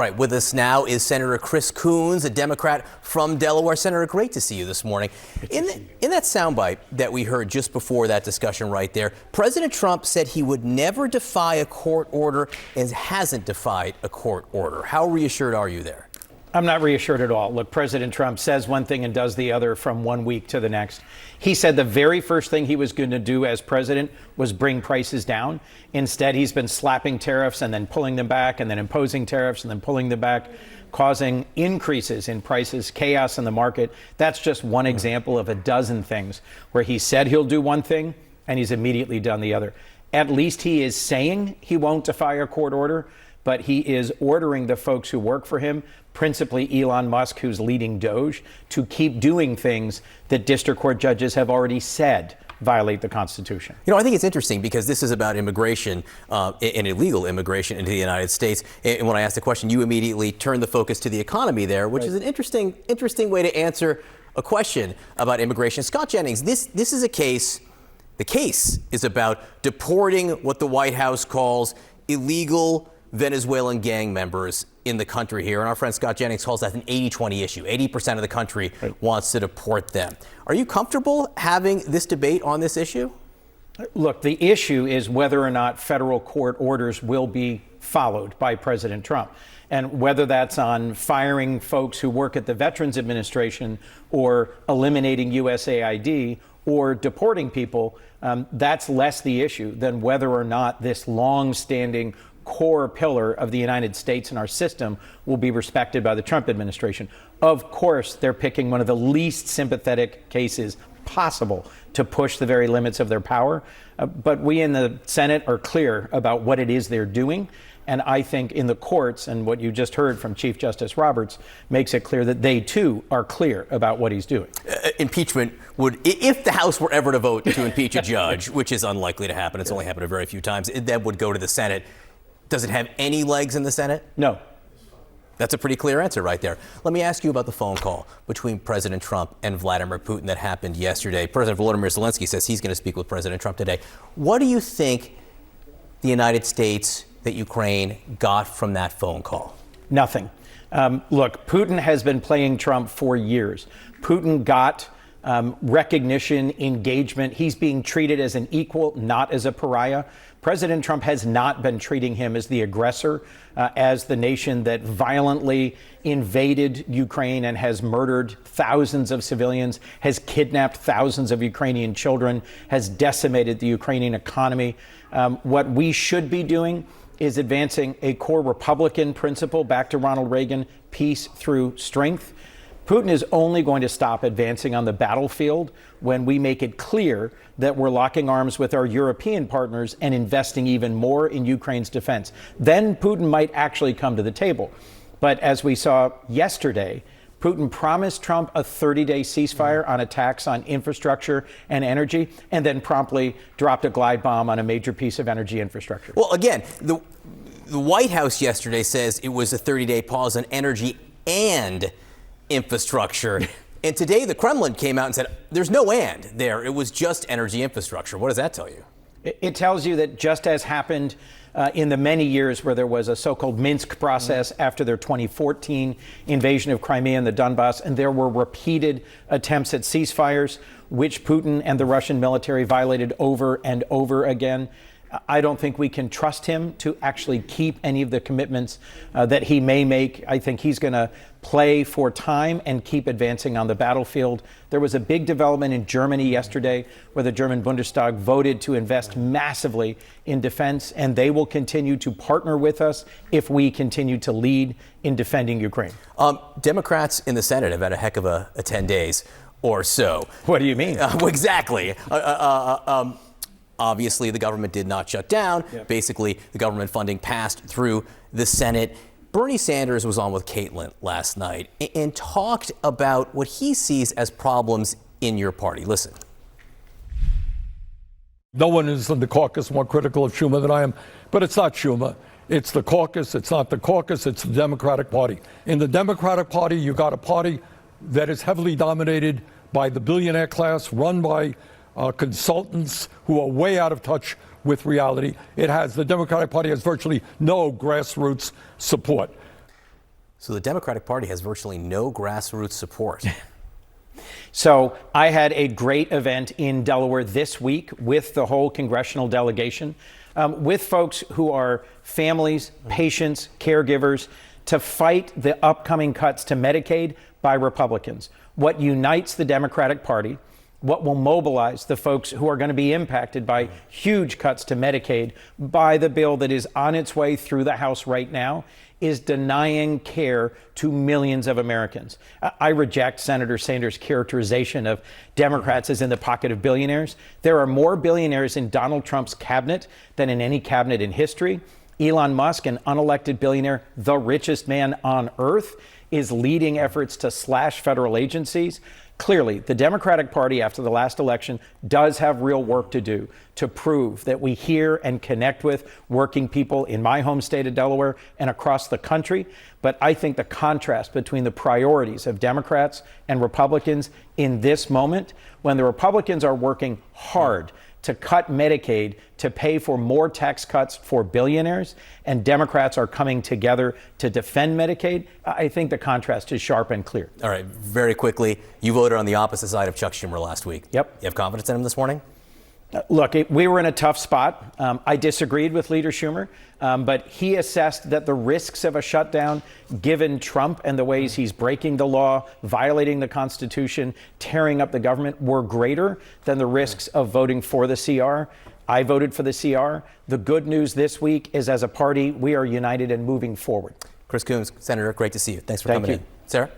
Right, with us now is Senator Chris Coons, a Democrat from Delaware. Senator, great to see you this morning. In that soundbite that we heard just before that discussion right there, President Trump said he would never defy a court order and hasn't defied a court order. How reassured are you there? I'm not reassured at all. Look, President Trump says one thing and does the other from one week to the next. He said the very first thing he was going to do as president was bring prices down. Instead, he's been slapping tariffs and then pulling them back and then imposing tariffs and then pulling them back, causing increases in prices, chaos in the market. That's just one example of a dozen things where he said he'll do one thing and he's immediately done the other. At least he is saying he won't defy a court order, but he is ordering the folks who work for him, principally Elon Musk, who's leading Doge, to keep doing things that district court judges have already said violate the Constitution. You know, I think it's interesting because this is about immigration and illegal immigration into the United States. And when I asked the question, you immediately turned the focus to the economy there, which is an interesting way to answer a question about immigration. Scott Jennings, this is a case. The case is about deporting what the White House calls illegal Venezuelan gang members in the country here. And our friend Scott Jennings calls that an 80-20 issue. 80% of the country wants to deport them. Are you comfortable having this debate on this issue? Look, the issue is whether or not federal court orders will be followed by President Trump. And whether that's on firing folks who work at the Veterans Administration or eliminating USAID or deporting people, that's less the issue than whether or not this long-standing core pillar of the United States and our system will be respected by the Trump administration. Of course, they're picking one of the least sympathetic cases possible to push the very limits of their power. But we in the Senate are clear about what it is they're doing. And I think in the courts, and what you just heard from Chief Justice Roberts makes it clear that they too are clear about what he's doing. Impeachment would, if the House were ever to vote to impeach a judge, which is unlikely to happen, it's only happened a very few times, that would go to the Senate. Does it have any legs in the Senate? No. That's a pretty clear answer right there. Let me ask you about the phone call between President Trump and Vladimir Putin that happened yesterday. President Volodymyr Zelensky says he's going to speak with President Trump today. What do you think the United States, that Ukraine got from that phone call? Nothing. Look, Putin has been playing Trump for years. Putin got recognition, engagement. He's being treated as an equal, not as a pariah. President Trump has not been treating him as the aggressor, as the nation that violently invaded Ukraine and has murdered thousands of civilians, has kidnapped thousands of Ukrainian children, has decimated the Ukrainian economy. What we should be doing is advancing a core Republican principle back to Ronald Reagan, peace through strength. Putin is only going to stop advancing on the battlefield when we make it clear that we're locking arms with our European partners and investing even more in Ukraine's defense. Then Putin might actually come to the table. But as we saw yesterday, Putin promised Trump a 30-day ceasefire on attacks on infrastructure and energy, and then promptly dropped a glide bomb on a major piece of energy infrastructure. Well, again, the White House yesterday says it was a 30-day pause on energy and infrastructure. And today the Kremlin came out and said there's no and there. It was just energy infrastructure. What does that tell you? It tells you that just as happened in the many years where there was a so-called Minsk process after their 2014 invasion of Crimea and the Donbass, and there were repeated attempts at ceasefires, which Putin and the Russian military violated over and over again. I don't think we can trust him to actually keep any of the commitments that he may make. I think he's going to play for time and keep advancing on the battlefield. There was a big development in Germany yesterday where the German Bundestag voted to invest massively in defense, and they will continue to partner with us if we continue to lead in defending Ukraine. Democrats in the Senate have had a heck of a 10 days or so. What do you mean? Exactly. Obviously, the government did not shut down. Yep. Basically, the government funding passed through the Senate. Bernie Sanders was on with Caitlin last night and talked about what he sees as problems in your party. Listen. No one is in the caucus more critical of Schumer than I am, but it's not Schumer. It's the caucus. It's not the caucus. It's the Democratic Party. In the Democratic Party, you got a party that is heavily dominated by the billionaire class, run by consultants who are way out of touch with reality. The Democratic Party has virtually no grassroots support. So the Democratic Party has virtually no grassroots support. So I had a great event in Delaware this week with the whole congressional delegation, with folks who are families, patients, caregivers, to fight the upcoming cuts to Medicaid by Republicans. What unites the Democratic Party, what will mobilize the folks who are going to be impacted by huge cuts to Medicaid by the bill that is on its way through the House right now, is denying care to millions of Americans. I reject Senator Sanders' characterization of Democrats as in the pocket of billionaires. There are more billionaires in Donald Trump's cabinet than in any cabinet in history. Elon Musk, an unelected billionaire, the richest man on earth, is leading efforts to slash federal agencies. Clearly, the Democratic Party, after the last election, does have real work to do to prove that we hear and connect with working people in my home state of Delaware and across the country. But I think the contrast between the priorities of Democrats and Republicans in this moment, when the Republicans are working hard to cut Medicaid to pay for more tax cuts for billionaires, and Democrats are coming together to defend Medicaid, I think the contrast is sharp and clear. All right, very quickly, you voted on the opposite side of Chuck Schumer last week. Yep. You have confidence in him this morning? Look, we were in a tough spot. I disagreed with Leader Schumer, but he assessed that the risks of a shutdown, given Trump and the ways he's breaking the law, violating the Constitution, tearing up the government, were greater than the risks of voting for the CR. I voted for the CR. The good news this week is, as a party, we are united and moving forward. Chris Coons, Senator, great to see you. Thanks for Thank coming you. in. Sarah?